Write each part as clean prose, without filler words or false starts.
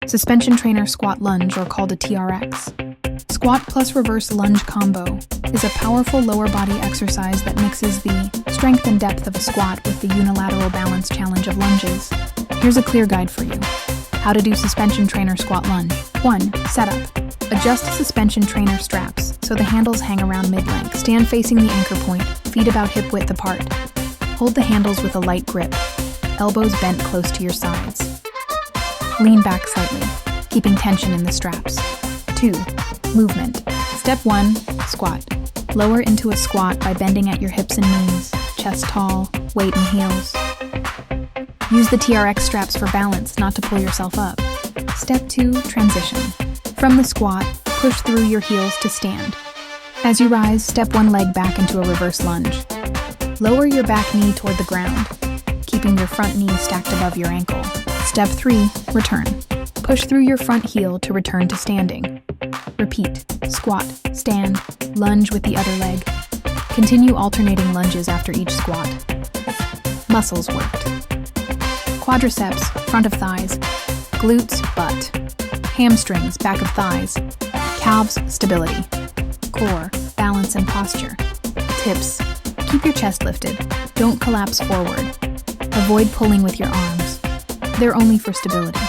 Suspension trainer squat lunge, or called a TRX. Squat plus reverse lunge combo is a powerful lower body exercise that mixes the strength and depth of a squat with the unilateral balance challenge of lunges. Here's a clear guide for you. How to do suspension trainer squat lunge. 1. Setup. Adjust suspension trainer straps so the handles hang around mid-length. Stand facing the anchor point, feet about hip width apart. Hold the handles with a light grip, elbows bent close to your sides. Lean back slightly, keeping tension in the straps. 2. Movement. Step 1. Squat. Lower into a squat by bending at your hips and knees, chest tall, weight in heels. Use the TRX straps for balance, not to pull yourself up. Step 2. Transition. From the squat, push through your heels to stand. As you rise, step one leg back into a reverse lunge. Lower your back knee toward the ground, keeping your front knee stacked above your ankle. Step 3. Return. Push through your front heel to return to standing. Repeat. Squat, stand, lunge with the other leg. Continue alternating lunges after each squat. Muscles worked. Quadriceps, front of thighs. Glutes, butt. Hamstrings, back of thighs. Calves, stability. Core, balance and posture. Tips. Keep your chest lifted. Don't collapse forward. Avoid pulling with your arms. They're only for stability.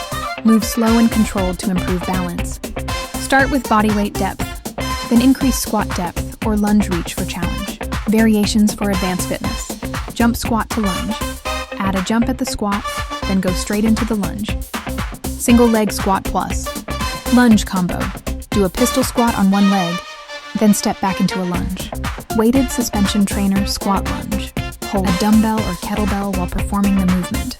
Move slow and controlled to improve balance. Start with bodyweight depth, then increase squat depth or lunge reach for challenge. Variations for advanced fitness. Jump squat to lunge. Add a jump at the squat, then go straight into the lunge. Single leg squat plus. Lunge combo. Do a pistol squat on one leg, then step back into a lunge. Weighted suspension trainer squat lunge. Hold a dumbbell or kettlebell while performing the movement.